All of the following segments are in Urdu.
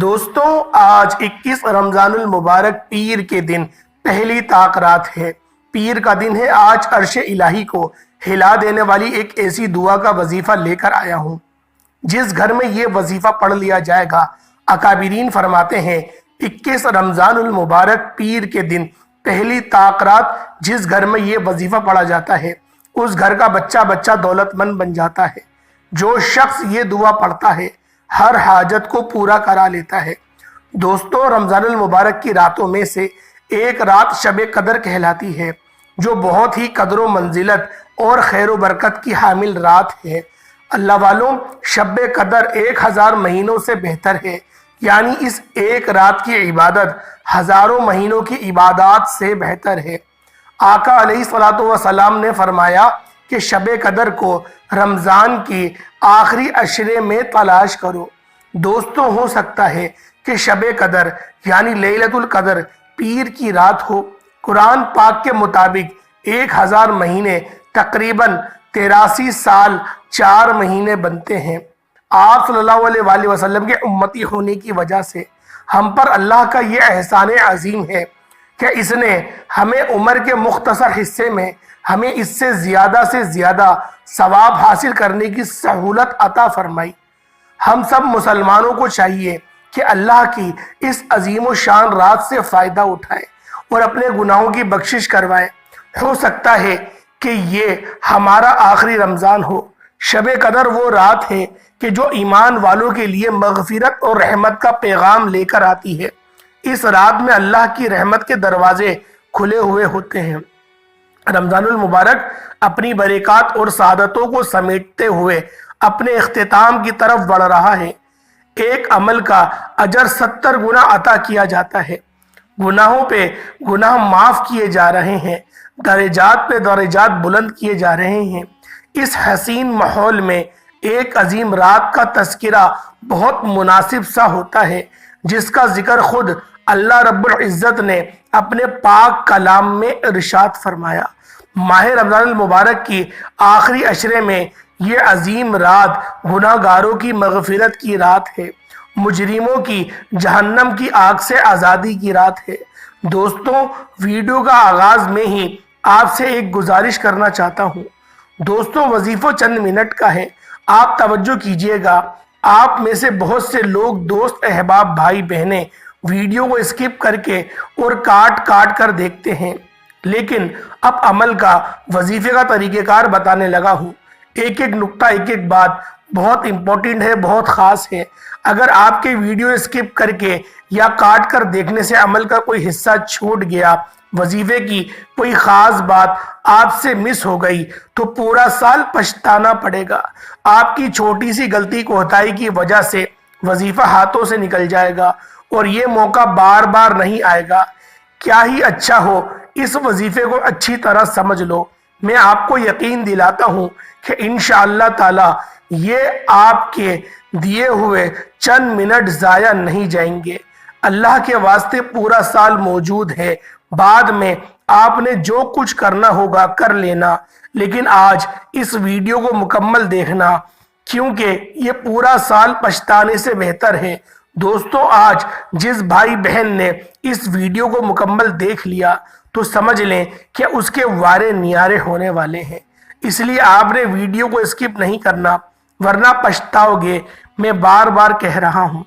دوستوں آج 21 رمضان المبارک پیر کے دن پہلی طاق رات ہے۔ پیر کا دن ہے۔ آج عرش الہی کو ہلا دینے والی ایک ایسی دعا کا وظیفہ لے کر آیا ہوں جس گھر میں یہ وظیفہ پڑھ لیا جائے گا، اکابرین فرماتے ہیں 21 رمضان المبارک پیر کے دن پہلی طاق رات جس گھر میں یہ وظیفہ پڑھا جاتا ہے اس گھر کا بچہ دولت مند بن جاتا ہے۔ جو شخص یہ دعا پڑھتا ہے ہر حاجت کو پورا کرا لیتا ہے۔ دوستوں رمضان المبارک کی راتوں میں سے ایک رات شب قدر کہلاتی ہے جو بہت ہی قدر و منزلت اور خیر و برکت کی حامل رات ہے۔ اللہ والوں، شب قدر 1000 مہینوں سے بہتر ہے، یعنی اس ایک رات کی عبادت ہزاروں مہینوں کی عبادات سے بہتر ہے۔ آقا علیہ الصلوۃ والسلام نے فرمایا کہ شب قدر کو رمضان کی آخری عشرے میں تلاش کرو۔ دوستوں ہو سکتا ہے کہ شب قدر یعنی لیلۃ القدر پیر کی رات ہو۔ قرآن پاک کے مطابق 1000 مہینے تقریباً 83 سال 4 مہینے بنتے ہیں۔ آپ صلی اللہ علیہ وآلہ وسلم کے امتی ہونے کی وجہ سے ہم پر اللہ کا یہ احسان عظیم ہے کہ اس نے ہمیں عمر کے مختصر حصے میں ہمیں اس سے زیادہ ثواب حاصل کرنے کی سہولت عطا فرمائی۔ ہم سب مسلمانوں کو چاہیے کہ اللہ کی اس عظیم و شان رات سے فائدہ اٹھائے اور اپنے گناہوں کی بخشش کروائے۔ ہو سکتا ہے کہ یہ ہمارا آخری رمضان ہو۔ شب قدر وہ رات ہے کہ جو ایمان والوں کے لیے مغفرت اور رحمت کا پیغام لے کر آتی ہے۔ اس رات میں اللہ کی رحمت کے دروازے کھلے ہوئے ہوتے ہیں۔ رمضان المبارک اپنی برکات اور سعادتوں کو سمیٹتے ہوئے اپنے اختتام کی طرف بڑھ رہا ہے۔ ایک عمل کا اجر 70 گنا عطا کیا جاتا ہے۔ گناہوں پہ گناہ معاف کیے جا رہے ہیں، درجات پہ درجات بلند کیے جا رہے ہیں۔ اس حسین ماحول میں ایک عظیم رات کا تذکرہ بہت مناسب سا ہوتا ہے جس کا ذکر خود اللہ رب العزت نے اپنے پاک کلام میں ارشاد فرمایا۔ ماہ رمضان المبارک کی آخری عشرے میں یہ عظیم رات گناہ گاروں کی مغفرت کی رات ہے، مجرموں کی جہنم کی آگ سے آزادی کی رات ہے۔ دوستوں ویڈیو کا آغاز میں ہی آپ سے ایک گزارش کرنا چاہتا ہوں۔ دوستوں وظیفہ چند منٹ کا ہے، آپ توجہ کیجئے گا۔ آپ میں سے بہت سے لوگ دوست احباب بھائی بہنیں ویڈیو کو اسکپ کر کے اور کاٹ کر دیکھتے ہیں، لیکن اب عمل کا وظیفے کا طریقہ کار بتانے لگا ہوں۔ ایک نقطہ ایک بات بہت امپورٹنٹ ہے، بہت خاص ہے۔ اگر آپ کے ویڈیو اسکپ کر کے یا کاٹ کر دیکھنے سے عمل کا کوئی حصہ چھوٹ گیا، وظیفے کی کوئی خاص بات آپ سے مس ہو گئی تو پورا سال پچھتانا پڑے گا۔ آپ کی چھوٹی سی غلطی کوتاہی کی وجہ سے وظیفہ ہاتھوں سے نکل جائے گا اور یہ موقع بار بار نہیں آئے گا۔ کیا ہی اچھا ہو اس وظیفے کو اچھی طرح سمجھ لو۔ میں آپ کو یقین دلاتا ہوں کہ انشاءاللہ تعالی یہ آپ کے دیے ہوئے چند منٹ ضائع نہیں جائیں گے۔ اللہ کے واسطے پورا سال موجود ہے، بعد میں آپ نے جو کچھ کرنا ہوگا کر لینا، لیکن آج اس ویڈیو کو مکمل دیکھنا کیونکہ یہ پورا سال پچھتانے سے بہتر ہے۔ دوستوں آج جس بھائی بہن نے اس ویڈیو کو مکمل دیکھ لیا تو سمجھ لیں کہ اس کے وارے نیارے ہونے والے ہیں، اس لیے آپ نے ویڈیو کو اسکپ نہیں کرنا ورنہ پچھتاؤ گے۔ میں بار بار کہہ رہا ہوں،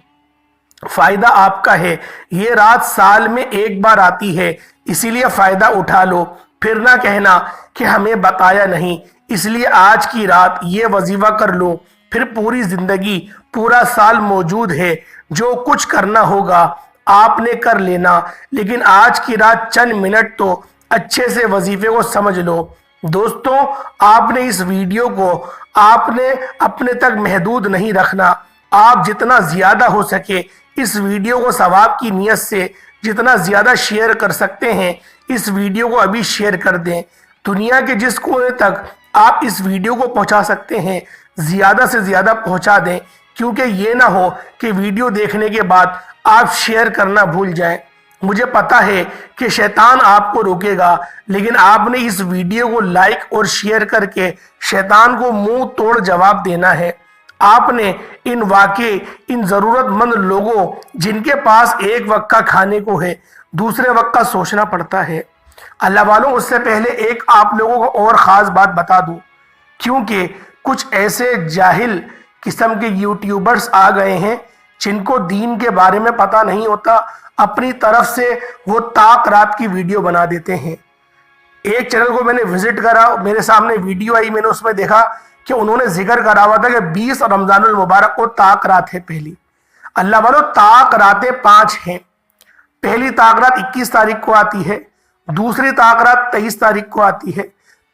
فائدہ آپ کا ہے۔ یہ رات سال میں ایک بار آتی ہے، اسی لیے فائدہ اٹھا لو، پھر نہ کہنا کہ ہمیں بتایا نہیں۔ اس لیے آج کی رات یہ وظیفہ کر لو، پھر پوری زندگی پورا سال موجود ہے، جو کچھ کرنا ہوگا آپ نے کر لینا، لیکن آج کی رات چند منٹ تو اچھے سے وظیفے کو سمجھ لو۔ دوستوں آپ نے اس ویڈیو کو آپ نے اپنے تک محدود نہیں رکھنا، آپ جتنا زیادہ ہو سکے اس ویڈیو کو ثواب کی نیت سے جتنا زیادہ شیئر کر سکتے ہیں اس ویڈیو کو ابھی شیئر کر دیں۔ دنیا کے جس کونے تک آپ اس ویڈیو کو پہنچا سکتے ہیں زیادہ سے زیادہ پہنچا دیں، کیونکہ یہ نہ ہو کہ ویڈیو دیکھنے کے بعد آپ شیئر کرنا بھول جائیں۔ مجھے پتا ہے کہ شیطان آپ کو روکے گا، لیکن آپ نے اس ویڈیو کو لائک اور شیئر کر کے شیطان کو منہ توڑ جواب دینا ہے۔ آپ نے ان واقع ان ضرورت مند لوگوں جن کے پاس ایک وقت کا کھانے کو ہے دوسرے وقت کا سوچنا پڑتا ہے۔ اللہ والوں، اس سے پہلے ایک آپ لوگوں کو اور خاص بات بتا دوں، کیونکہ کچھ ایسے جاہل قسم کے یوٹیوبرز آ گئے ہیں جن کو دین کے بارے میں پتہ نہیں ہوتا، اپنی طرف سے وہ طاق رات کی ویڈیو بنا دیتے ہیں۔ ایک چینل کو میں نے وزٹ کرا، میرے سامنے ویڈیو آئی، میں نے اس میں دیکھا کہ انہوں نے ذکر کرا ہوا تھا کہ 20 رمضان المبارک کو طاق رات ہے پہلی۔ اللہ والو، طاق راتیں 5 ہیں۔ پہلی طاق رات 21 تاریخ کو آتی ہے، دوسری طاق رات 23 تاریخ کو آتی ہے،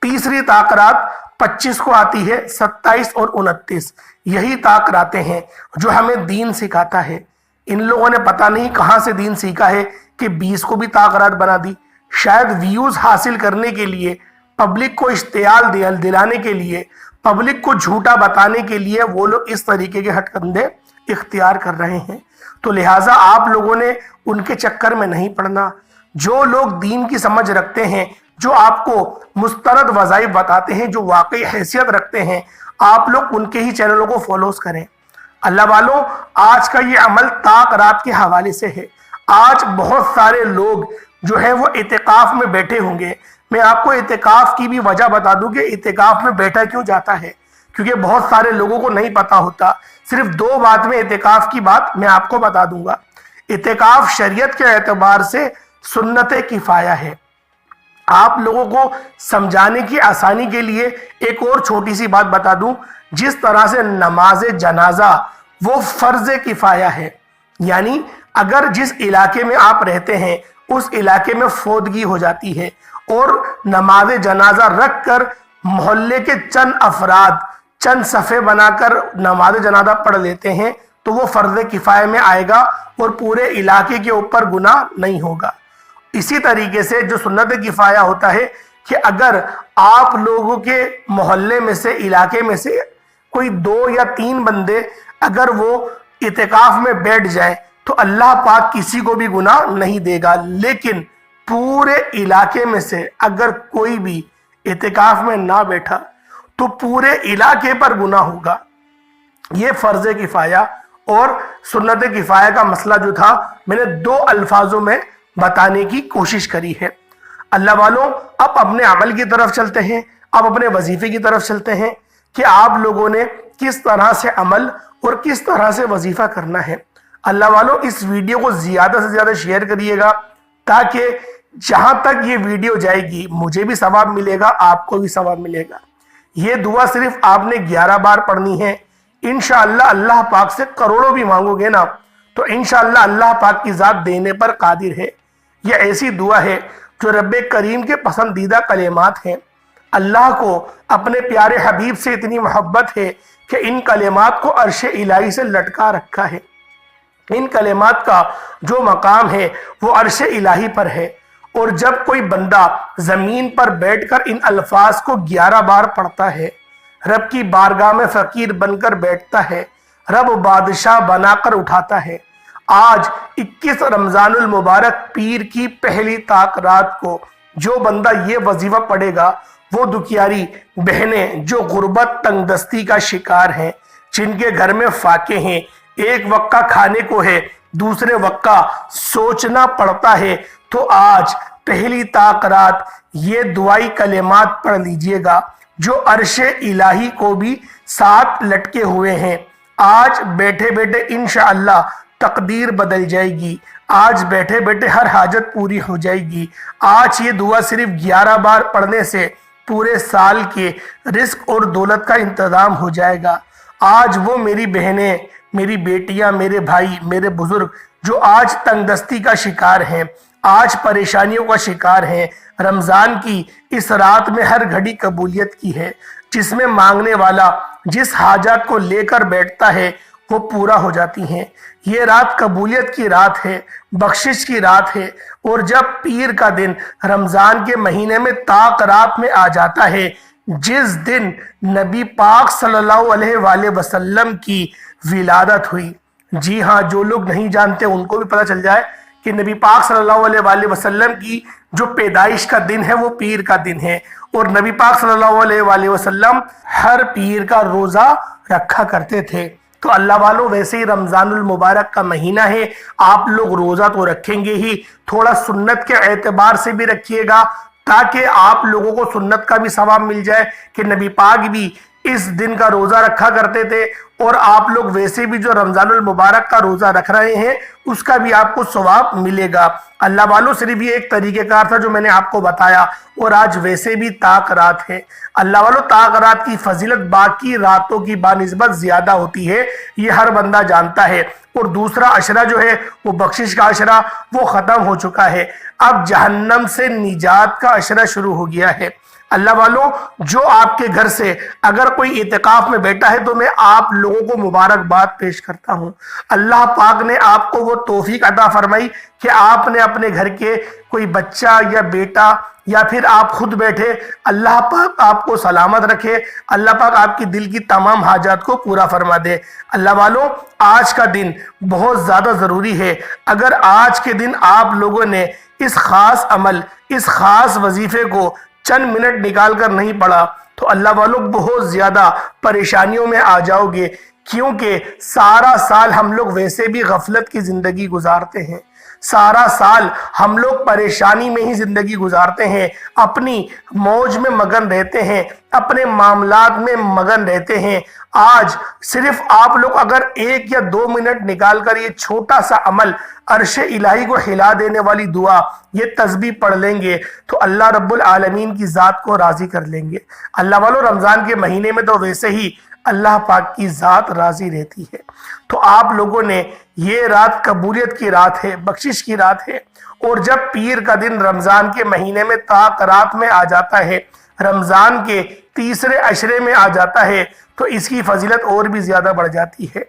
تیسری طاق رات 25 کو آتی ہے، 27 اور 29۔ یہی طاق راتیں ہیں جو ہمیں دین سکھاتا ہے۔ ان لوگوں نے پتہ نہیں کہاں سے دین سیکھا ہے کہ 20 کو بھی طاق رات بنا دی۔ شاید ویوز حاصل کرنے کے لیے، پبلک کو اشتعال دلانے کے لیے، پبلک کو جھوٹا بتانے کے لیے وہ لوگ اس طریقے کے ہٹ کندے اختیار کر رہے ہیں۔ تو لہٰذا آپ لوگوں نے ان کے چکر میں نہیں پڑنا۔ جو لوگ دین کی سمجھ رکھتے ہیں، جو آپ کو مستند وظائف بتاتے ہیں، جو واقعی حیثیت رکھتے ہیں، آپ لوگ ان کے ہی چینلوں کو فالوز کریں۔ اللہ والوں، آج کا یہ عمل طاق رات کے حوالے سے ہے۔ آج بہت سارے لوگ جو ہیں وہ اعتکاف میں بیٹھے ہوں گے۔ میں آپ کو اعتکاف کی بھی وجہ بتا دوں کہ اعتکاف میں بیٹھا کیوں جاتا ہے، کیونکہ بہت سارے لوگوں کو نہیں پتا ہوتا۔ صرف 2 بات میں اعتکاف کی بات میں آپ کو بتا دوں گا۔ اعتکاف شریعت کے اعتبار سے سنت کفایہ ہے۔ آپ لوگوں کو سمجھانے کی آسانی کے لیے ایک اور چھوٹی سی بات بتا دوں، جس طرح سے نماز جنازہ وہ فرض کفایہ ہے، یعنی اگر جس علاقے میں آپ رہتے ہیں اس علاقے میں فوتگی ہو جاتی ہے اور نماز جنازہ رکھ کر محلے کے چند افراد چند صفحے بنا کر نماز جنازہ پڑھ لیتے ہیں تو وہ فرض کفایہ میں آئے گا اور پورے علاقے کے اوپر گناہ نہیں ہوگا۔ اسی طریقے سے جو سنت کفایہ ہوتا ہے کہ اگر آپ لوگوں کے محلے میں سے، علاقے میں سے کوئی 2 یا 3 بندے اگر وہ اعتکاف میں بیٹھ جائیں تو اللہ پاک کسی کو بھی گناہ نہیں دے گا، لیکن پورے علاقے میں سے اگر کوئی بھی اعتکاف میں نہ بیٹھا تو پورے علاقے پر گناہ ہوگا۔ یہ فرض کفایہ اور سنت کفایہ کا مسئلہ جو تھا میں نے 2 الفاظوں میں بتانے کی کوشش کری ہے۔ اللہ والوں، اب اپنے عمل کی طرف چلتے ہیں، اب اپنے وظیفے کی طرف چلتے ہیں کہ آپ لوگوں نے کس طرح سے عمل اور کس طرح سے وظیفہ کرنا ہے۔ اللہ والوں، اس ویڈیو کو زیادہ سے زیادہ شیئر کریے گا تاکہ جہاں تک یہ ویڈیو جائے گی مجھے بھی ثواب ملے گا، آپ کو بھی ثواب ملے گا۔ یہ دعا صرف آپ نے 11 بار پڑھنی ہے۔ انشاءاللہ اللہ پاک سے کروڑوں بھی مانگو گے نا تو انشاءاللہ اللہ پاک کی ذات دینے پر قادر ہے۔ یہ ایسی دعا ہے جو رب کریم کے پسندیدہ کلمات ہیں۔ اللہ کو اپنے پیارے حبیب سے اتنی محبت ہے کہ ان کلمات کو عرش الہی سے لٹکا رکھا ہے۔ ان کلمات کا جو مقام ہے وہ عرش الہی پر ہے، اور جب کوئی بندہ زمین پر بیٹھ کر ان الفاظ کو 11 بار پڑھتا ہے، رب کی بارگاہ میں فقیر بن کر بیٹھتا ہے، رب بادشاہ بنا کر اٹھاتا ہے۔ آج 21 رمضان المبارک پیر کی پہلی طاق رات کو جو بندہ یہ وظیفہ پڑھے گا، وہ دکھیاری بہنیں جو غربت تنگ دستی کا شکار ہیں، جن کے گھر میں فاقے ہیں، ایک وقت کا کھانے کو ہے دوسرے وقت کا سوچنا پڑتا ہے، تو آج پہلی طاق رات یہ دعائی کلمات پڑھ لیجئے گا جو عرش الہی کو بھی ساتھ لٹکے ہوئے ہیں۔ آج بیٹھے بیٹھے انشاءاللہ تقدیر بدل جائے گی، آج بیٹھے بیٹھے ہر حاجت پوری ہو جائے گی۔ آج یہ دعا صرف 11 بار پڑھنے سے پورے سال کے رزق اور دولت کا انتظام ہو جائے گا۔ آج وہ میری بہنیں، میری بیٹیاں، میرے بھائی، میرے بزرگ جو آج تنگ دستی کا شکار ہیں، آج پریشانیوں کا شکار ہیں، رمضان کی اس رات میں ہر گھڑی قبولیت کی ہے، جس میں مانگنے والا جس حاجات کو لے کر بیٹھتا ہے وہ پورا ہو جاتی ہیں۔ یہ رات قبولیت کی رات ہے، بخشش کی رات ہے، اور جب پیر کا دن رمضان کے مہینے میں طاق رات میں آ جاتا ہے، جس دن نبی پاک صلی اللہ علیہ وآلہ وسلم کی ولادت ہوئی۔ جی ہاں، جو لوگ نہیں جانتے ان کو بھی پتہ چل جائے کہ نبی پاک صلی اللہ علیہ وآلہ وسلم کی جو پیدائش کا دن ہے وہ پیر کا دن ہے، اور نبی پاک صلی اللہ علیہ وآلہ وسلم ہر پیر کا روزہ رکھا کرتے تھے۔ تو اللہ والوں ویسے ہی رمضان المبارک کا مہینہ ہے، آپ لوگ روزہ تو رکھیں گے ہی، تھوڑا سنت کے اعتبار سے بھی رکھیے گا تاکہ آپ لوگوں کو سنت کا بھی ثواب مل جائے کہ نبی پاک بھی اس دن کا روزہ رکھا کرتے تھے، اور آپ لوگ ویسے بھی جو رمضان المبارک کا روزہ رکھ رہے ہیں اس کا بھی آپ کو ثواب ملے گا۔ اللہ والوں صرف یہ ایک طریقہ کار تھا جو میں نے آپ کو بتایا، اور آج ویسے بھی طاق رات ہے۔ اللہ والوں طاق رات کی فضیلت باقی راتوں کی بنسبت زیادہ ہوتی ہے، یہ ہر بندہ جانتا ہے، اور دوسرا عشرہ جو ہے وہ بخشش کا عشرہ وہ ختم ہو چکا ہے، اب جہنم سے نجات کا عشرہ شروع ہو گیا ہے۔ اللہ والوں جو آپ کے گھر سے اگر کوئی اعتکاف میں بیٹھا ہے تو میں آپ لوگوں کو مبارکباد پیش کرتا ہوں۔ اللہ پاک نے آپ کو وہ توفیق عطا فرمائی کہ آپ نے اپنے گھر کے کوئی بچہ یا بیٹا یا پھر آپ خود بیٹھے، اللہ پاک آپ کو سلامت رکھے، اللہ پاک آپ کی دل کی تمام حاجات کو پورا فرما دے۔ اللہ والوں آج کا دن بہت زیادہ ضروری ہے، اگر آج کے دن آپ لوگوں نے اس خاص عمل، اس خاص وظیفے کو چند منٹ نکال کر نہیں پڑھا تو اللہ والوں بہت زیادہ پریشانیوں میں آ جاؤ گے، کیونکہ سارا سال ہم لوگ ویسے بھی غفلت کی زندگی گزارتے ہیں، سارا سال ہم لوگ پریشانی میں ہی زندگی گزارتے ہیں، اپنی موج میں مگن رہتے ہیں، اپنے معاملات میں مگن رہتے ہیں۔ آج صرف آپ لوگ اگر 1 یا 2 منٹ نکال کر یہ چھوٹا سا عمل، عرش الہی کو ہلا دینے والی دعا، یہ تسبیح پڑھ لیں گے تو اللہ رب العالمین کی ذات کو راضی کر لیں گے۔ اللہ والوں رمضان کے مہینے میں تو ویسے ہی اللہ پاک کی ذات راضی رہتی ہے، تو آپ لوگوں نے یہ رات قبولیت کی رات ہے، بخشش کی رات ہے، اور جب پیر کا دن رمضان کے مہینے میں طاق رات میں آ جاتا ہے، رمضان کے تیسرے عشرے میں آ جاتا ہے تو اس کی فضیلت اور بھی زیادہ بڑھ جاتی ہے۔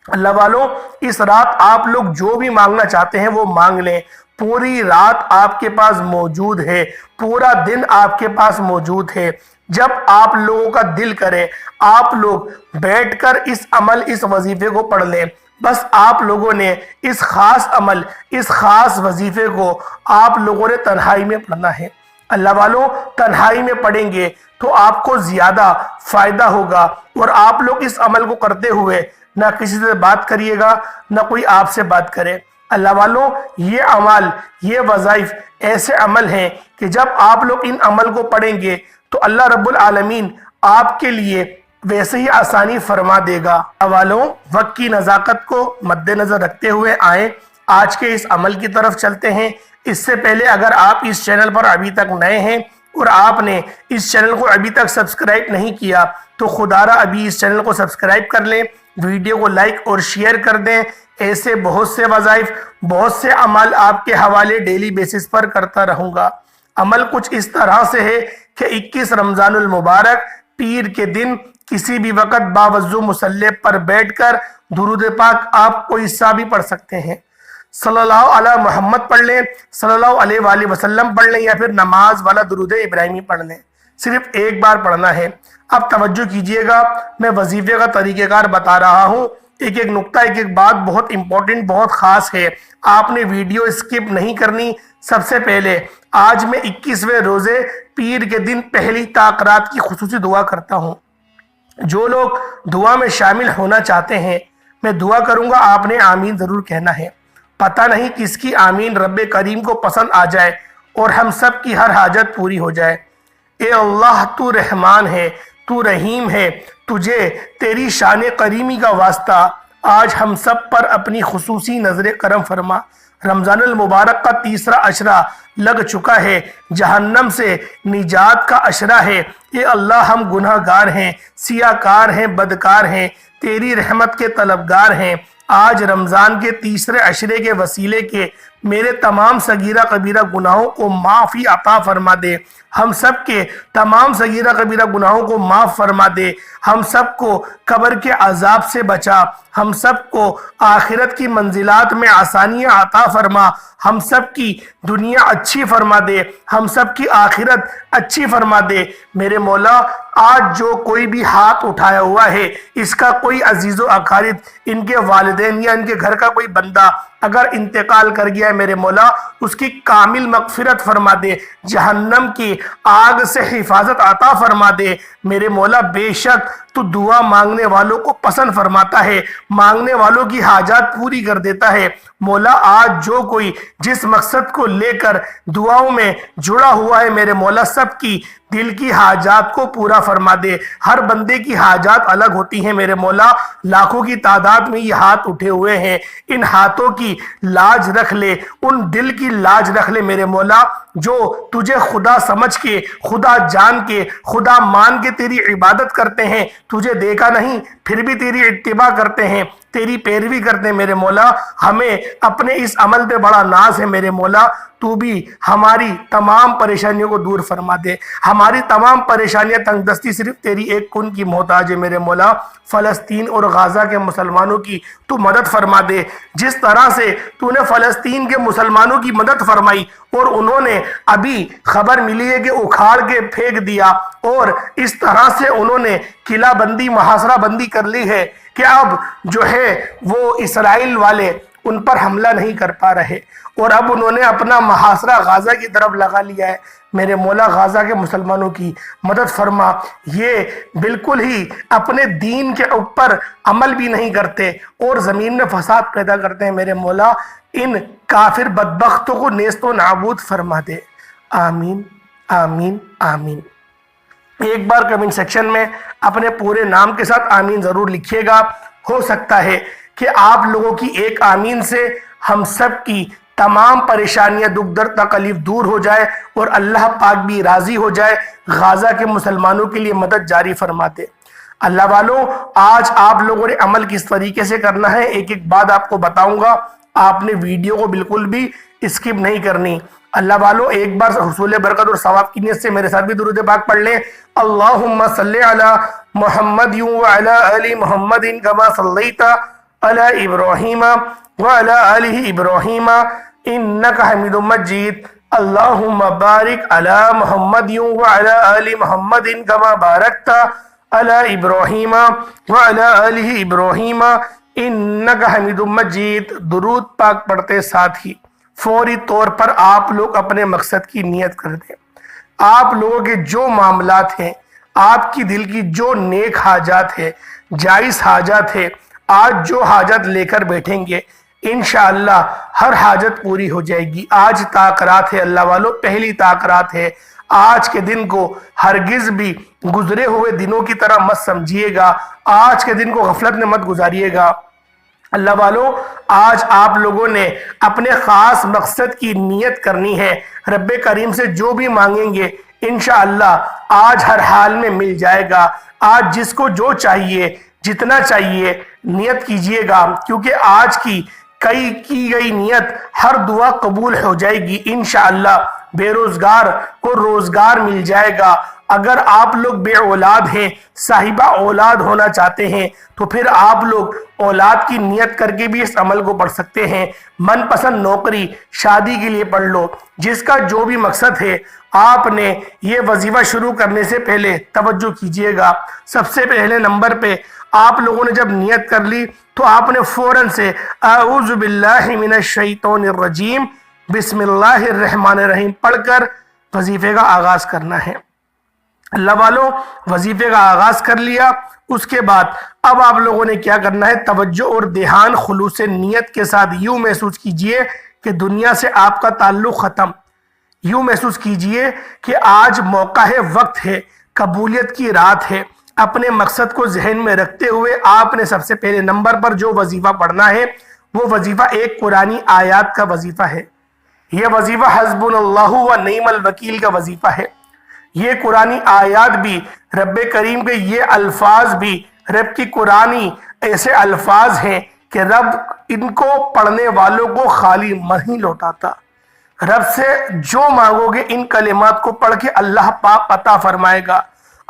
اللہ والوں اس رات آپ لوگ جو بھی مانگنا چاہتے ہیں وہ مانگ لیں، پوری رات آپ کے پاس موجود ہے، پورا دن آپ کے پاس موجود ہے۔ جب آپ لوگوں کا دل کرے آپ لوگ بیٹھ کر اس عمل، اس وظیفے کو پڑھ لیں، بس آپ لوگوں نے اس خاص عمل، اس خاص وظیفے کو آپ لوگوں نے تنہائی میں پڑھنا ہے۔ اللہ والوں تنہائی میں پڑھیں گے تو آپ کو زیادہ فائدہ ہوگا، اور آپ لوگ اس عمل کو کرتے ہوئے نہ کسی سے بات کریے گا، نہ کوئی آپ سے بات کرے۔ اللہ والوں یہ عمل، یہ وظائف ایسے عمل ہیں کہ جب آپ لوگ ان عمل کو پڑھیں گے تو اللہ رب العالمین آپ کے لیے ویسے ہی آسانی فرما دے گا۔ اللہ والوں وقت کی نزاکت کو مد نظر رکھتے ہوئے آئیں آج کے اس عمل کی طرف چلتے ہیں۔ اس سے پہلے اگر آپ اس چینل پر ابھی تک نئے ہیں اور آپ نے اس چینل کو ابھی تک سبسکرائب نہیں کیا تو خدا را ابھی اس چینل کو سبسکرائب کر لیں، ویڈیو کو لائک اور شیئر کر دیں۔ ایسے بہت سے وظائف، بہت سے عمل آپ کے حوالے ڈیلی بیسس پر کرتا رہوں گا۔ عمل کچھ اس طرح سے ہے کہ 21 رمضان المبارک پیر کے دن کسی بھی وقت باوضو مصلی پر بیٹھ کر درود پاک آپ کوئی حصہ بھی پڑھ سکتے ہیں، صلی اللہ علیہ محمد پڑھ لیں، صلی اللہ علیہ وآلہ وسلم پڑھ لیں، یا پھر نماز والا درود ابراہیمی پڑھ لیں، صرف ایک بار پڑھنا ہے۔ اب توجہ کیجئے گا، میں وظیفے کا طریقہ کار بتا رہا ہوں، ایک ایک نقطہ، ایک ایک بات بہت امپورٹنٹ، بہت خاص ہے، آپ نے ویڈیو اسکپ نہیں کرنی۔ سب سے پہلے آج میں 21ویں روزے پیر کے دن پہلی طاق رات کی خصوصی دعا کرتا ہوں۔ جو لوگ دعا میں شامل ہونا چاہتے ہیں میں دعا کروں گا، آپ نے آمین ضرور کہنا ہے۔ پتہ نہیں کس کی آمین رب کریم کو پسند آ جائے اور ہم سب کی ہر حاجت پوری ہو جائے۔ اے اللہ تو رحمان ہے، تو رحیم ہے، تجھے تیری شان کریمی کا واسطہ آج ہم سب پر اپنی خصوصی نظر کرم فرما۔ رمضان المبارک کا تیسرا عشرہ لگ چکا ہے، جہنم سے نجات کا عشرہ ہے۔ اے اللہ ہم گناہ گار ہیں، سیاکار ہیں، بدکار ہیں، تیری رحمت کے طلبگار ہیں۔ آج رمضان کے تیسرے عشرے کے وسیلے کے میرے تمام صغیرہ کبیرہ گناہوں کو معافی عطا فرما دے، ہم سب کے تمام صغیرہ کبیرہ گناہوں کو معاف فرما دے، ہم سب کو قبر کے عذاب سے بچا، ہم سب کو آخرت کی منزلات میں آسانیاں عطا فرما، ہم سب کی دنیا اچھی فرما دے، ہم سب کی آخرت اچھی فرما دے۔ میرے مولا آج جو کوئی بھی ہاتھ اٹھایا ہوا ہے، اس کا کوئی عزیز و اقارب، ان کے والدین یا ان کے گھر کا کوئی بندہ اگر انتقال کر گیا ہے میرے مولا، اس کی کامل مغفرت فرما دے، جہنم کی آگ سے حفاظت عطا فرما دے۔ میرے مولا بے شک تو دعا مانگنے والوں کو پسند فرماتا ہے، مانگنے والوں کی حاجات پوری کر دیتا ہے۔ مولا آج جو کوئی جس مقصد کو لے کر دعاؤں میں جڑا ہوا ہے میرے مولا، سب کی دل کی حاجات کو پورا فرما دے۔ ہر بندے کی حاجات الگ ہوتی ہیں میرے مولا، لاکھوں کی تعداد میں یہ ہاتھ اٹھے ہوئے ہیں، ان ہاتھوں کی لاج رکھ لے، ان دل کی لاج رکھ لے میرے مولا جو تجھے خدا سمجھ کے، خدا جان کے، خدا مان کے تیری عبادت کرتے ہیں، تجھے دیکھا نہیں پھر بھی تیری اتباع کرتے ہیں، تیری پیروی کرتے ہیں میرے مولا۔ ہمیں اپنے اس عمل پہ بڑا ناز ہے میرے مولا، تو بھی ہماری تمام پریشانیوں کو دور فرما دے۔ ہماری تمام پریشانیاں تنگ دستی صرف تیری ایک کن کی محتاج ہے میرے مولا۔ فلسطین اور غزہ کے مسلمانوں کی تو مدد فرما دے، جس طرح سے تو نے فلسطین کے مسلمانوں کی مدد فرمائی اور انہوں نے ابھی خبر ملی ہے کہ اکھاڑ کے پھینک دیا، اور اس طرح سے انہوں نے قلعہ بندی محاصرہ بندی کر لی ہے کہ اب جو ہے وہ اسرائیل والے ان پر حملہ نہیں کر پا رہے، اور اب انہوں نے اپنا محاصرہ غزہ کی طرف لگا لیا ہے۔ میرے مولا غزہ کے مسلمانوں کی مدد فرما، یہ بالکل ہی اپنے دین کے اوپر عمل بھی نہیں کرتے اور زمین میں فساد پیدا کرتے ہیں میرے مولا، ان کافر بدبختوں کو نیست و نابود فرما دے۔ آمین آمین آمین۔ ایک بار کمنٹ سیکشن میں اپنے پورے نام کے ساتھ آمین ضرور لکھیے گا۔ ہو سکتا ہے کہ آپ لوگوں کی ایک آمین سے ہم سب کی تمام پریشانیاں، دکھ درد، تکلیف دور ہو جائے اور اللہ پاک بھی راضی ہو جائے، غزہ کے مسلمانوں کے لیے مدد جاری فرما دے۔ اللہ والوں، آج آپ لوگوں نے عمل کس طریقے سے کرنا ہے ایک ایک بات آپ کو بتاؤں گا، آپ نے ویڈیو کو بالکل بھی اسکپ نہیں کرنی۔ اللہ والوں ایک بار حصول برکت اور ثواب کی نیت سے میرے ساتھ بھی درود پاک پڑھ لیں۔ اللہم صلی علی محمد وعلی آل محمد کما صلیت علی ابراہیم وعلی آل ابراہیم انک حمید مجید۔ اللہم بارک علی محمد وعلی آل محمد کما بارکت علی ابراہیم وعلی آل ابراہیم انک حمید مجید۔ درود پاک پڑھتے ساتھ ہی فوری طور پر آپ لوگ اپنے مقصد کی نیت کر دیں۔ آپ لوگوں کے جو معاملات ہیں، آپ کی دل کی جو نیک حاجات ہے، جائز حاجات ہے، آج جو حاجت لے کر بیٹھیں گے انشاءاللہ ہر حاجت پوری ہو جائے گی۔ آج تاکرات ہے اللہ والوں، پہلی تاکرات ہے۔ آج کے دن کو ہرگز بھی گزرے ہوئے دنوں کی طرح مت سمجھیے گا، آج کے دن کو غفلت میں مت گزاریے گا۔ اللہ والوں آج آپ لوگوں نے اپنے خاص مقصد کی نیت کرنی ہے، رب کریم سے جو بھی مانگیں گے انشاءاللہ آج ہر حال میں مل جائے گا۔ آج جس کو جو چاہیے، جتنا چاہیے نیت کیجئے گا، کیونکہ آج کی گئی نیت ہر دعا قبول ہو جائے گی انشاءاللہ۔ بے روزگار کو روزگار مل جائے گا۔ اگر آپ لوگ بے اولاد ہیں، صاحبہ اولاد ہونا چاہتے ہیں، تو پھر آپ لوگ اولاد کی نیت کر کے بھی اس عمل کو پڑھ سکتے ہیں۔ من پسند نوکری شادی کے لیے پڑھ لو، جس کا جو بھی مقصد ہے۔ آپ نے یہ وظیفہ شروع کرنے سے پہلے توجہ کیجئے گا، سب سے پہلے نمبر پہ آپ لوگوں نے جب نیت کر لی تو آپ نے فوراً سے اعوذ باللہ من الشیطان الرجیم بسم اللہ الرحمن الرحیم پڑھ کر وظیفے کا آغاز کرنا ہے۔ اللہ والوں وظیفے کا آغاز کر لیا، اس کے بعد اب آپ لوگوں نے کیا کرنا ہے، توجہ اور دھیان خلوص نیت کے ساتھ یوں محسوس کیجئے کہ دنیا سے آپ کا تعلق ختم۔ یوں محسوس کیجئے کہ آج موقع ہے، وقت ہے، قبولیت کی رات ہے۔ اپنے مقصد کو ذہن میں رکھتے ہوئے آپ نے سب سے پہلے نمبر پر جو وظیفہ پڑھنا ہے وہ وظیفہ ایک قرآنی آیات کا وظیفہ ہے۔ یہ وظیفہ حسبنا اللہ و نعم الوکیل کا وظیفہ ہے۔ یہ قرآنی آیات بھی، رب کریم کے یہ الفاظ بھی، رب کی قرآنی ایسے الفاظ ہیں کہ رب ان کو پڑھنے والوں کو خالی نہیں لوٹاتا. رب سے جو مانگو گے ان کلمات کو پڑھ کے اللہ پاک عطا فرمائے گا.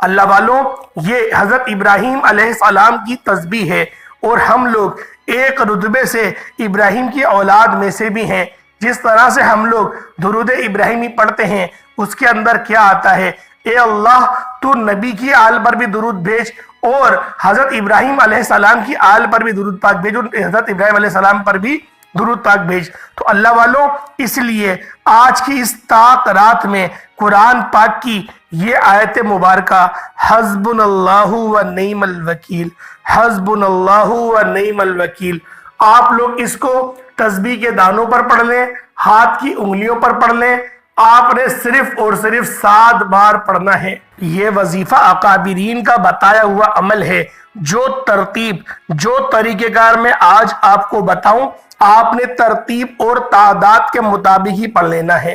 اللہ والوں، یہ حضرت ابراہیم علیہ السلام کی تسبیح ہے، اور ہم لوگ ایک رتبے سے ابراہیم کی اولاد میں سے بھی ہیں. جس طرح سے ہم لوگ درود ابراہیمی پڑھتے ہیں، اس کے اندر کیا آتا ہے؟ اے اللہ تو نبی کی آل پر بھی درود بھیج، اور حضرت ابراہیم علیہ السلام کی آل پر بھی درود پاک بھیج، اور حضرت ابراہیم علیہ السلام پر بھی درود پاک بھیج. تو اللہ والوں، اس لیے آج کی اس طاق رات میں قرآن پاک کی یہ آیت مبارکہ حسبنا اللہ و نعم الوکیل، حسبنا اللہ و نعم الوکیل، آپ لوگ اس کو تسبیح کے دانوں پر پڑھ لیں، ہاتھ کی انگلیوں پر پڑھ لیں. آپ نے صرف اور صرف 7 بار پڑھنا ہے. یہ وظیفہ اکابرین کا بتایا ہوا عمل ہے. جو ترتیب، جو طریقہ کار میں آج آپ کو بتاؤں، آپ نے ترتیب اور تعداد کے مطابق ہی پڑھ لینا ہے.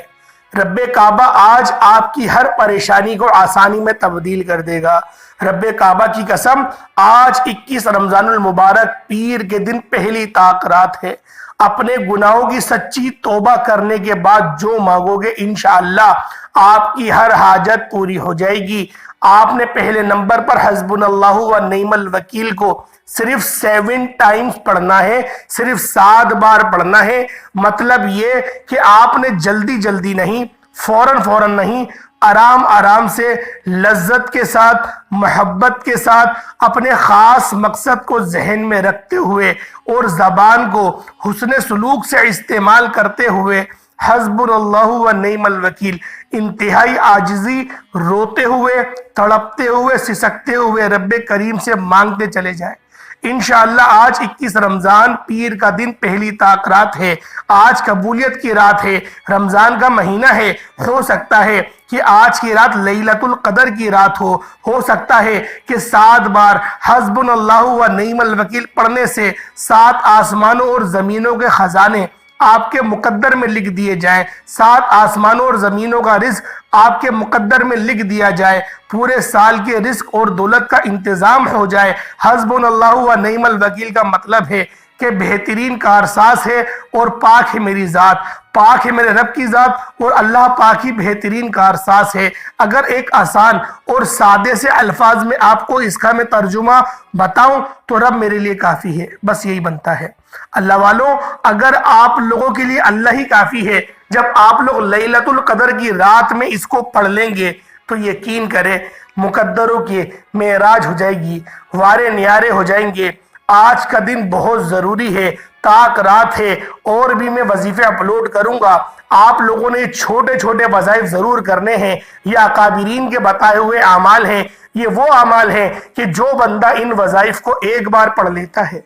رب کعبہ آج آپ کی ہر پریشانی کو آسانی میں تبدیل کر دے گا. رب کعبہ کی قسم، آج 21 رمضان المبارک پیر کے دن پہلی طاق رات ہے. اپنے گناہوں کی سچی توبہ کرنے کے بعد جو مانگو گے انشاءاللہ آپ کی ہر حاجت پوری ہو جائے گی. آپ نے پہلے نمبر پر حسبنا اللہ و نعم الوکیل کو صرف 7 ٹائمز پڑھنا ہے، صرف 7 بار پڑھنا ہے. مطلب یہ کہ آپ نے جلدی نہیں، فوراً نہیں، آرام سے، لذت کے ساتھ، محبت کے ساتھ، اپنے خاص مقصد کو ذہن میں رکھتے ہوئے اور زبان کو حسن سلوک سے استعمال کرتے ہوئے حسبنا اللہ و نعم الوکیل انتہائی عاجزی، روتے ہوئے، تڑپتے ہوئے، سسکتے ہوئے رب کریم سے مانگتے چلے جائیں. انشاءاللہ آج 21 رمضان پیر کا دن پہلی طاق رات ہے. آج قبولیت کی رات ہے، رمضان کا مہینہ ہے. ہو سکتا ہے کہ آج کی رات لیلۃ القدر کی رات ہو سکتا ہے کہ 7 بار حسبنا اللہ و نعم الوکیل پڑھنے سے 7 آسمانوں اور زمینوں کے خزانے آپ کے مقدر میں لکھ دیے جائیں. 7 آسمانوں اور زمینوں کا رزق آپ کے مقدر میں لکھ دیا جائے. پورے سال کے رزق اور دولت کا انتظام ہو جائے. حسبنا اللہ و نعم الوکیل کا مطلب ہے کہ بہترین کارساز ہے اور پاک ہے میری ذات، پاک ہے میرے رب کی ذات، اور اللہ پاک ہی بہترین کارساز ہے. اگر ایک آسان اور سادے سے الفاظ میں آپ کو اس کا میں ترجمہ بتاؤں تو رب میرے لیے کافی ہے، بس یہی بنتا ہے. اللہ والوں، اگر آپ لوگوں کے لیے اللہ ہی کافی ہے، جب آپ لوگ لیلۃ القدر کی رات میں اس کو پڑھ لیں گے تو یقین کریں مقدروں کی معراج ہو جائے گی، وارے نیارے ہو جائیں گے. آج کا دن بہت ضروری ہے، طاق رات ہے، اور بھی میں وظیفے اپلوڈ کروں گا. آپ لوگوں نے چھوٹے وظائف ضرور کرنے ہیں. یہ اکابرین کے بتائے ہوئے اعمال ہیں. یہ وہ اعمال ہیں کہ جو بندہ ان وظائف کو ایک بار پڑھ لیتا ہے،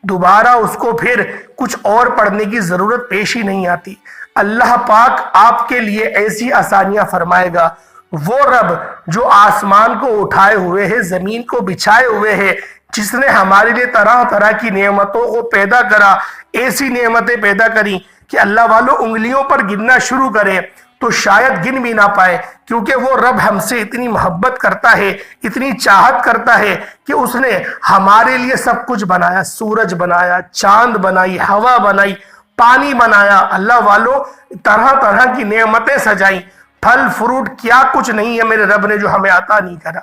دوبارہ اس کو پھر کچھ اور پڑھنے کی ضرورت پیش ہی نہیں آتی. اللہ پاک آپ کے لیے ایسی آسانیاں فرمائے گا. وہ رب جو آسمان کو اٹھائے ہوئے ہے، زمین کو بچھائے ہوئے ہے، جس نے ہمارے لیے طرح کی نعمتوں کو پیدا کرا، ایسی نعمتیں پیدا کری کہ اللہ والوں انگلیوں پر گننا شروع کرے تو شاید گن بھی نہ پائے، کیونکہ وہ رب ہم سے اتنی محبت کرتا ہے، اتنی چاہت کرتا ہے کہ اس نے ہمارے لیے سب کچھ بنایا. سورج بنایا، چاند بنائی، ہوا بنائی، پانی بنایا. اللہ والوں طرح کی نعمتیں سجائیں. پھل فروٹ کیا کچھ نہیں ہے میرے رب نے جو ہمیں عطا نہیں کرا.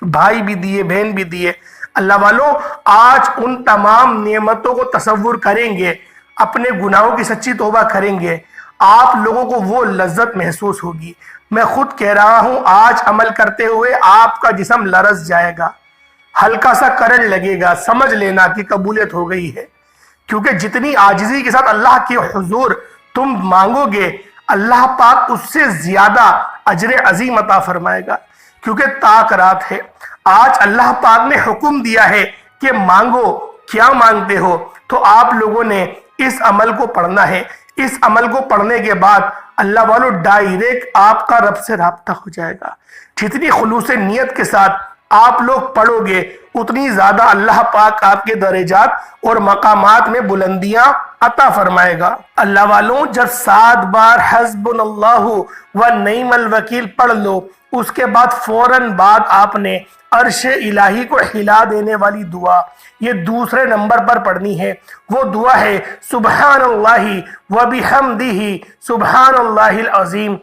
بھائی بھی دیے، بہن بھی دیے. اللہ والوں آج ان تمام نعمتوں کو تصور کریں گے، اپنے گناہوں کی سچی توبہ کریں گے، آپ لوگوں کو وہ لذت محسوس ہوگی. میں خود کہہ رہا ہوں، آج عمل کرتے ہوئے آپ کا جسم لرز جائے گا، ہلکا سا کرنٹ لگے گا. سمجھ لینا کہ قبولیت ہو گئی ہے، کیونکہ جتنی عاجزی کے ساتھ اللہ کے حضور تم مانگو گے، اللہ پاک اس سے زیادہ اجر عظیم عطا فرمائے گا. کیونکہ طاق رات ہے. آج اللہ پاک نے حکم دیا ہے کہ مانگو. کیا مانگتے ہو؟ تو آپ لوگوں نے اس عمل کو پڑھنا ہے. اس عمل کو پڑھنے کے بعد اللہ والوں ڈائریکٹ آپ کا رب سے رابطہ ہو جائے گا. جتنی خلوص نیت کے ساتھ آپ لوگ پڑھو گے اتنی زیادہ اللہ پاک آپ کے درجات اور مقامات میں بلندیاں عطا فرمائے گا۔ اللہ والوں، جب 7 بار حسبنا اللہ و نعم الوکیل پڑھ لو، اس کے بعد فوراً بعد آپ نے عرش الہی کو ہلا دینے والی دعا یہ دوسرے نمبر پر پڑھنی ہے۔ وہ دعا ہے سبحان اللہ و بحمدہ سبحان اللہ العظیم۔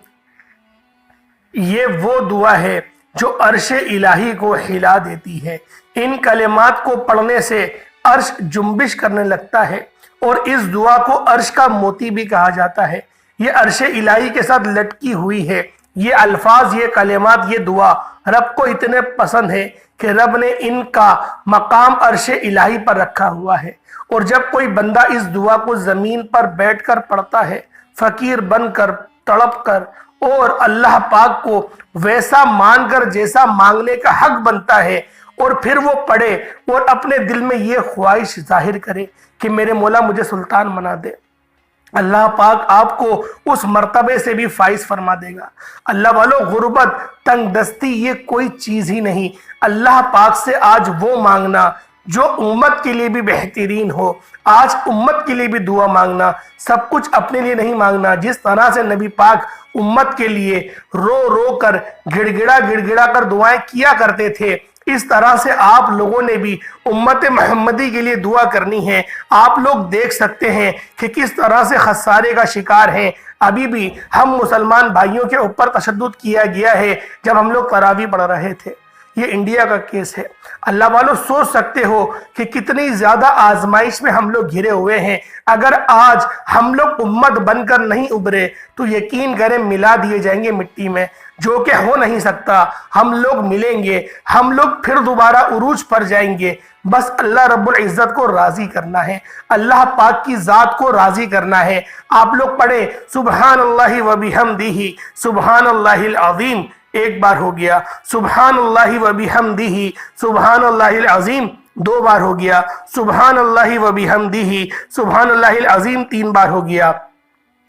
یہ وہ دعا ہے جو عرش الہی کو ہلا دیتی ہے۔ ان کلمات کو پڑھنے سے عرش جنبش کرنے لگتا ہے، اور اس دعا کو عرش کا موتی بھی کہا جاتا ہے۔ یہ عرش الہی کے ساتھ لٹکی ہوئی ہے۔ یہ الفاظ، یہ کلمات، یہ دعا رب کو اتنے پسند ہے کہ رب نے ان کا مقام عرش الہی پر رکھا ہوا ہے۔ اور جب کوئی بندہ اس دعا کو زمین پر بیٹھ کر پڑھتا ہے، فقیر بن کر، تڑپ کر، اور اللہ پاک کو ویسا مان کر جیسا مانگنے کا حق بنتا ہے، اور پھر وہ پڑھے اور اپنے دل میں یہ خواہش ظاہر کرے کہ میرے مولا مجھے سلطان بنا دے، اللہ پاک آپ کو اس مرتبے سے بھی فائز فرما دے گا۔ اللہ والوں، غربت، تنگ دستی یہ کوئی چیز ہی نہیں۔ اللہ پاک سے آج وہ مانگنا جو امت کے لیے بھی بہترین ہو، آج امت کے لیے بھی دعا مانگنا، سب کچھ اپنے لیے نہیں مانگنا۔ جس طرح سے نبی پاک امت کے لیے رو رو کر، گڑ گڑا کر دعائیں کیا کرتے تھے، اس طرح سے آپ لوگوں نے بھی امت محمدی کے لیے دعا کرنی ہے۔ آپ لوگ دیکھ سکتے ہیں کہ کس طرح سے خسارے کا شکار ہیں۔ ابھی بھی ہم مسلمان بھائیوں کے اوپر تشدد کیا گیا ہے جب ہم لوگ تراویح پڑھ رہے تھے۔ یہ انڈیا کا کیس ہے۔ اللہ والوں، سوچ سکتے ہو کہ کتنی زیادہ آزمائش میں ہم لوگ گھرے ہوئے ہیں۔ اگر آج ہم لوگ امت بن کر نہیں ابھرے تو یقین کریں ملا دیے جائیں گے مٹی میں، جو کہ ہو نہیں سکتا۔ ہم لوگ ملیں گے، ہم لوگ پھر دوبارہ عروج پر جائیں گے۔ بس اللہ رب العزت کو راضی کرنا ہے، اللہ پاک کی ذات کو راضی کرنا ہے۔ آپ لوگ پڑھیں سبحان اللہ و بحمدہ سبحان اللہ العظیم، ایک بار ہو گیا۔ سبحان اللہ و بحمدہ سبحان اللہ العظیم، 2 بار ہو گیا۔ سبحان اللہ و بحمدہ سبحان اللہ العظیم، 3 بار ہو گیا۔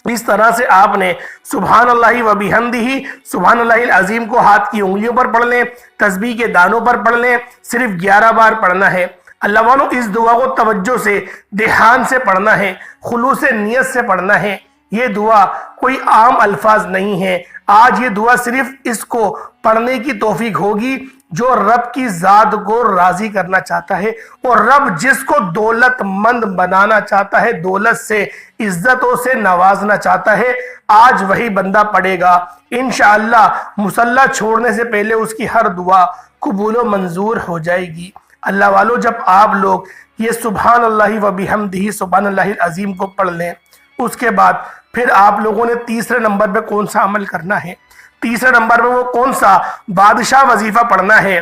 اس طرح سے آپ نے سبحان اللہ و بحمدہ سبحان اللہ العظیم کو ہاتھ کی انگلیوں پر پڑھ لیں، تسبیح کے دانوں پر پڑھ لیں، صرف 11 بار پڑھنا ہے۔ اللہ والوں، اس دعا کو توجہ سے، دھیان سے پڑھنا ہے، خلوص نیت سے پڑھنا ہے۔ یہ دعا کوئی عام الفاظ نہیں ہے۔ آج یہ دعا صرف اس کو پڑھنے کی توفیق ہوگی جو رب کی ذات کو راضی کرنا چاہتا ہے، اور رب جس کو دولت مند بنانا چاہتا ہے، دولت سے، عزتوں سے نوازنا چاہتا ہے، آج وہی بندہ پڑھے گا۔ انشاءاللہ مصلی چھوڑنے سے پہلے اس کی ہر دعا قبول و منظور ہو جائے گی۔ اللہ والوں، جب آپ لوگ یہ سبحان اللہ و بحمدہ سبحان اللہ العظیم کو پڑھ لیں، اس کے بعد پھر آپ لوگوں نے تیسرے نمبر پہ کون سا عمل کرنا ہے؟ تیسرے نمبر پہ وہ کون سا بادشاہ وظیفہ پڑھنا ہے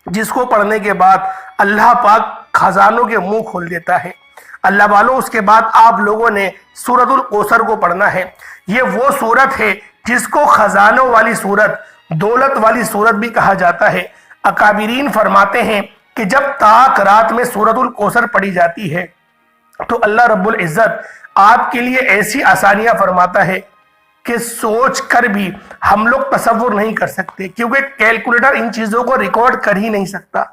جس کو پڑھنے کے بعد اللہ پاک خزانوں کے منہ کھول دیتا ہے۔ اللہ والوں، اس کے بعد آپ لوگوں نے سورۃ الکوثر کو پڑھنا ہے۔ یہ وہ سورت ہے جس کو خزانوں والی سورت، دولت والی سورت بھی کہا جاتا ہے۔ اکابرین فرماتے ہیں کہ جب تاک رات میں سورۃ الکوثر پڑھی جاتی ہے تو اللہ رب العزت آپ کے لیے ایسی آسانیاں فرماتا ہے کہ سوچ کر بھی ہم لوگ تصور نہیں کر سکتے، کیونکہ کیلکولیٹر ان چیزوں کو ریکارڈ کر ہی نہیں سکتا۔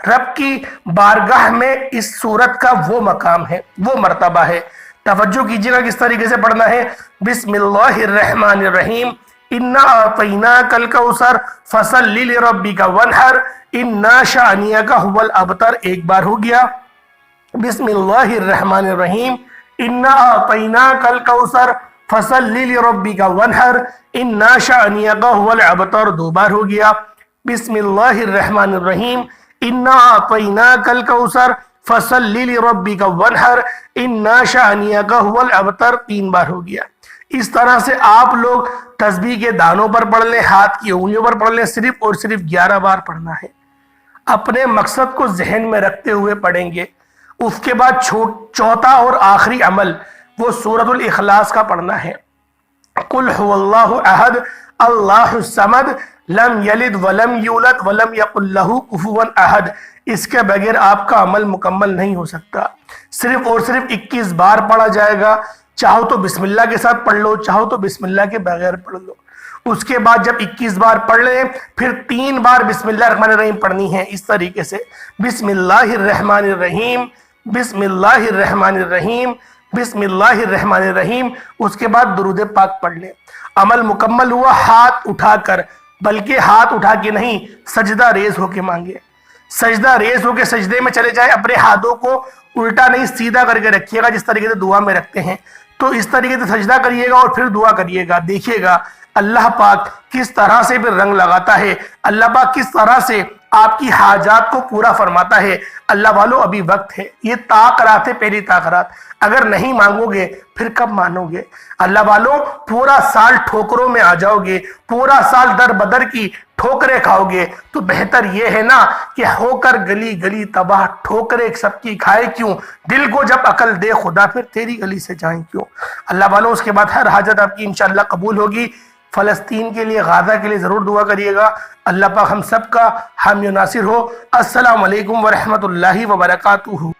رب کی بارگاہ میں اس سورت کا وہ مقام ہے، وہ مرتبہ ہے۔ توجہ کیجیے گا کس طریقے سے پڑھنا ہے۔ بسم اللہ الرحمن الرحیم، انا اعطیناک الکوثر فصلی لربک وانحر انا شانئک ھو الابتر، ایک بار ہو گیا۔ بسم اللہ الرحمن الرحیم، انا اعطیناک الکوثر فصلی لربک وانحر انا شانئک ھو الابتر، 2 بار ہو گیا۔ بسم اللہ الرحمن الرحیم، انا اعطیناک الکوثر فصلی لربک وانحر انا شانئک ھو الابتر، 3 بار ہو گیا۔ اس طرح سے آپ لوگ تسبیح کے دانوں پر پڑھ لیں، ہاتھ کی انگلیوں پر پڑھ لیں، صرف اور صرف 11 بار پڑھنا ہے۔ اپنے مقصد کو ذہن میں رکھتے ہوئے پڑھیں گے۔ اس کے بعد چوتھا اور آخری عمل وہ سورۃ الاخلاص کا پڑھنا ہے۔ قل هو اللہ احد اللہ الصمد لم یلد ولم یولد ولم یکن لہ کفوا احد، اس کے بغیر آپ کا عمل مکمل نہیں ہو سکتا۔ صرف اور صرف 21 بار پڑھا جائے گا۔ چاہو تو بسم اللہ کے ساتھ پڑھ لو، چاہو تو بسم اللہ کے بغیر پڑھ لو۔ اس کے بعد جب 21 بار پڑھ لیں پھر 3 بار بسم اللہ الرحمن الرحیم پڑھنی ہے اس طریقے سے، بسم اللہ الرحمن الرحیم، بسم اللہ الرحمن الرحیم، بسم اللہ الرحمن الرحیم، اس کے بعد درود پاک پڑھ لیں۔ عمل مکمل ہوا ہاتھ اٹھا کر، بلکہ ہاتھ اٹھا کے نہیں، سجدہ ریز ہو کے مانگے، سجدہ ریز ہو کے سجدے میں چلے جائیں، اپنے ہاتھوں کو الٹا نہیں سیدھا کر کے رکھیے گا جس طریقے سے دعا میں رکھتے ہیں، تو اس طریقے سے سجدہ کریے گا اور پھر دعا کریے گا۔ دیکھیے گا اللہ پاک کس طرح سے پھر رنگ لگاتا ہے، اللہ پاک کس طرح سے آپ کی حاجات کو پورا فرماتا ہے۔ اللہ والو ابھی وقت ہے، یہ طاقت ہے، پہلی طاقت، اگر نہیں مانگو گے پھر کب مانو گے؟ اللہ والو پورا سال ٹھوکروں میں آ جاؤ گے، پورا سال در بدر کی ٹھوکریں کھاؤ گے، تو بہتر یہ ہے نا کہ ہو کر گلی گلی تباہ، ٹھوکریں سب کی کھائے کیوں، دل کو جب عقل دے خدا پھر تیری گلی سے جائیں کیوں۔ اللہ والو اس کے بعد ہر حاجت آپ کی انشاءاللہ قبول ہوگی۔ فلسطین کے لیے، غازہ کے لیے ضرور دعا کریے گا، اللہ پاک ہم سب کا حامی و ناصر ہو۔ السلام علیکم ورحمۃ اللہ وبرکاتہ۔